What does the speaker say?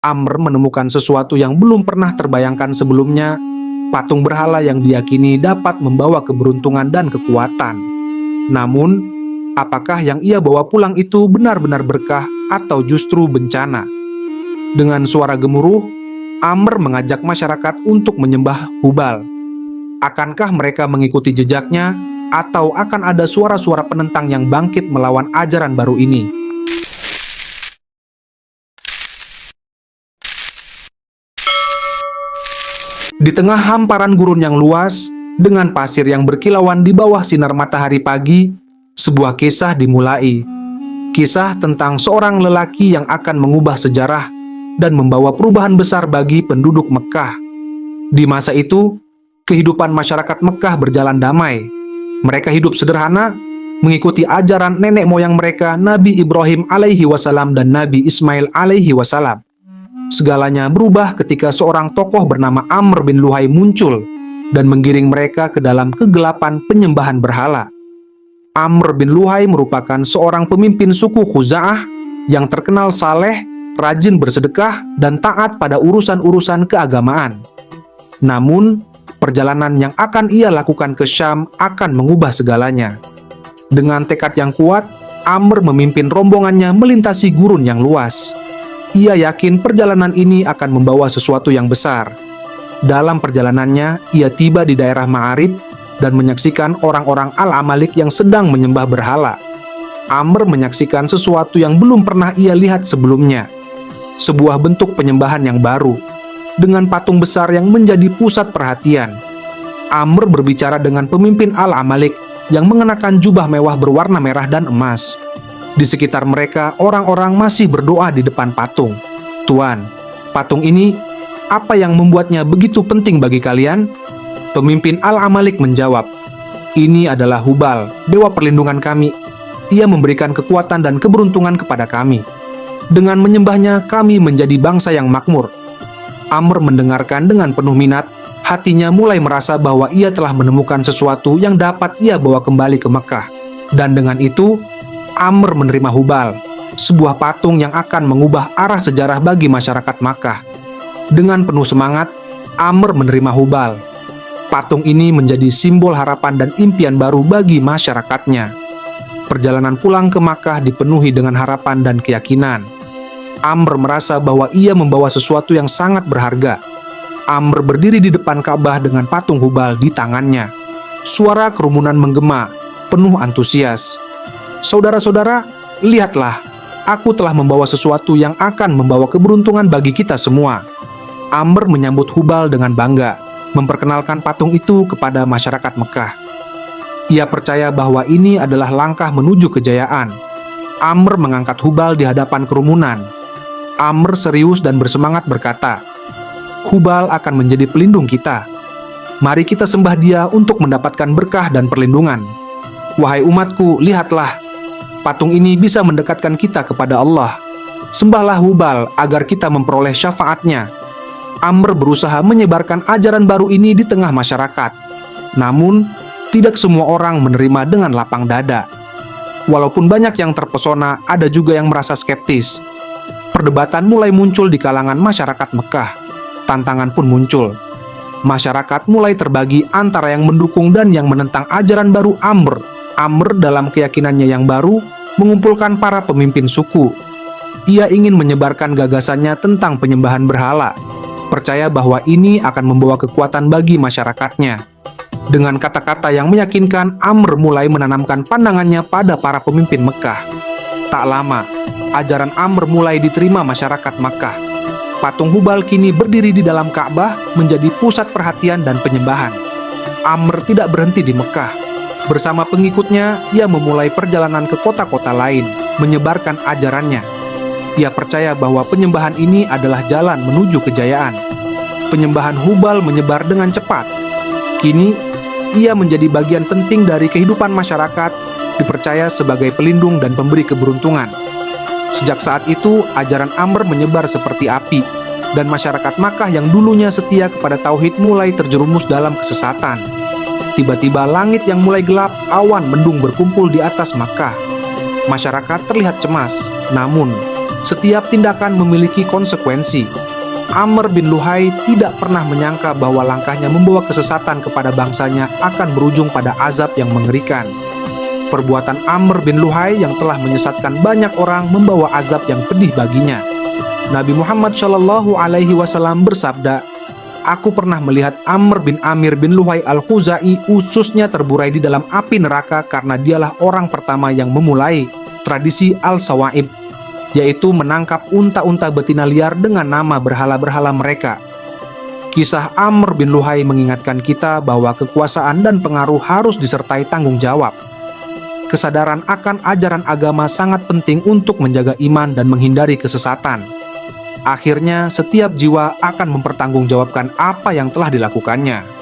Amr menemukan sesuatu yang belum pernah terbayangkan sebelumnya, patung berhala yang diyakini dapat membawa keberuntungan dan kekuatan. Namun, apakah yang ia bawa pulang itu benar-benar berkah atau justru bencana? Dengan suara gemuruh, Amr mengajak masyarakat untuk menyembah Hubal. Akankah mereka mengikuti jejaknya, atau akan ada suara-suara penentang yang bangkit melawan ajaran baru ini? Di tengah hamparan gurun yang luas, dengan pasir yang berkilauan di bawah sinar matahari pagi, sebuah kisah dimulai. Kisah tentang seorang lelaki yang akan mengubah sejarah dan membawa perubahan besar bagi penduduk Mekah. Di masa itu, kehidupan masyarakat Mekah berjalan damai. Mereka hidup sederhana, mengikuti ajaran nenek moyang mereka, Nabi Ibrahim alaihi wasallam dan Nabi Ismail alaihi wasallam. Segalanya berubah ketika seorang tokoh bernama Amr bin Luhai muncul dan menggiring mereka ke dalam kegelapan penyembahan berhala. Amr bin Luhai merupakan seorang pemimpin suku Khuza'ah yang terkenal saleh, rajin bersedekah, dan taat pada urusan-urusan keagamaan. Namun, perjalanan yang akan ia lakukan ke Syam akan mengubah segalanya. Dengan tekad yang kuat, Amr memimpin rombongannya melintasi gurun yang luas. Ia yakin perjalanan ini akan membawa sesuatu yang besar. Dalam perjalanannya, ia tiba di daerah Ma'arib dan menyaksikan orang-orang Al-Amalik yang sedang menyembah berhala. Amr menyaksikan sesuatu yang belum pernah ia lihat sebelumnya. Sebuah bentuk penyembahan yang baru, dengan patung besar yang menjadi pusat perhatian. Amr berbicara dengan pemimpin Al-Amalik yang mengenakan jubah mewah berwarna merah dan emas. Di sekitar mereka, orang-orang masih berdoa di depan patung. "Tuan, patung ini, apa yang membuatnya begitu penting bagi kalian?" Pemimpin Al-Amalik menjawab, "Ini adalah Hubal, dewa perlindungan kami. Ia memberikan kekuatan dan keberuntungan kepada kami. Dengan menyembahnya, kami menjadi bangsa yang makmur." Amr mendengarkan dengan penuh minat. Hatinya mulai merasa bahwa ia telah menemukan sesuatu yang dapat ia bawa kembali ke Mekah. Dan dengan itu, Amr menerima Hubal, sebuah patung yang akan mengubah arah sejarah bagi masyarakat Makkah. Dengan penuh semangat, Amr menerima Hubal. Patung ini menjadi simbol harapan dan impian baru bagi masyarakatnya. Perjalanan pulang ke Makkah dipenuhi dengan harapan dan keyakinan. Amr merasa bahwa ia membawa sesuatu yang sangat berharga. Amr berdiri di depan Ka'bah dengan patung Hubal di tangannya. Suara kerumunan menggema, penuh antusias. "Saudara-saudara, lihatlah, aku telah membawa sesuatu yang akan membawa keberuntungan bagi kita semua." Amr menyambut Hubal dengan bangga, memperkenalkan patung itu kepada masyarakat Mekah. Ia percaya bahwa ini adalah langkah menuju kejayaan. Amr mengangkat Hubal di hadapan kerumunan. Amr serius dan bersemangat berkata, "Hubal akan menjadi pelindung kita. Mari kita sembah dia untuk mendapatkan berkah dan perlindungan. Wahai umatku, lihatlah, patung ini bisa mendekatkan kita kepada Allah. Sembahlah Hubal agar kita memperoleh syafaatnya." Amr berusaha menyebarkan ajaran baru ini di tengah masyarakat. Namun, tidak semua orang menerima dengan lapang dada. Walaupun banyak yang terpesona, ada juga yang merasa skeptis. Perdebatan mulai muncul di kalangan masyarakat Mekah. Tantangan pun muncul. Masyarakat mulai terbagi antara yang mendukung dan yang menentang ajaran baru Amr. Amr dalam keyakinannya yang baru mengumpulkan para pemimpin suku. Ia ingin menyebarkan gagasannya tentang penyembahan berhala, percaya bahwa ini akan membawa kekuatan bagi masyarakatnya. Dengan kata-kata yang meyakinkan, Amr mulai menanamkan pandangannya pada para pemimpin Mekah. Tak lama, ajaran Amr mulai diterima masyarakat Makkah. Patung Hubal kini berdiri di dalam Ka'bah menjadi pusat perhatian dan penyembahan. Amr tidak berhenti di Mekah. Bersama pengikutnya, ia memulai perjalanan ke kota-kota lain, menyebarkan ajarannya. Ia percaya bahwa penyembahan ini adalah jalan menuju kejayaan. Penyembahan Hubal menyebar dengan cepat. Kini, ia menjadi bagian penting dari kehidupan masyarakat, dipercaya sebagai pelindung dan pemberi keberuntungan. Sejak saat itu, ajaran Amr menyebar seperti api, dan masyarakat Makkah yang dulunya setia kepada tauhid mulai terjerumus dalam kesesatan. Tiba-tiba langit yang mulai gelap, awan mendung berkumpul di atas Makkah. Masyarakat terlihat cemas, namun Setiap tindakan memiliki konsekuensi. Amr bin Luhai tidak pernah menyangka bahwa langkahnya membawa kesesatan kepada bangsanya akan berujung pada azab yang mengerikan. Perbuatan Amr bin Luhai yang telah menyesatkan banyak orang membawa azab yang pedih baginya. Nabi Muhammad SAW bersabda, "Aku pernah melihat Amr bin Amir bin Luhai al-Khuzai ususnya terburai di dalam api neraka karena dialah orang pertama yang memulai tradisi al-sawaib, yaitu menangkap unta-unta betina liar dengan nama berhala-berhala mereka." Kisah Amr bin Luhai mengingatkan kita bahwa kekuasaan dan pengaruh harus disertai tanggung jawab. Kesadaran akan ajaran agama sangat penting untuk menjaga iman dan menghindari kesesatan. Akhirnya, setiap jiwa akan mempertanggungjawabkan apa yang telah dilakukannya.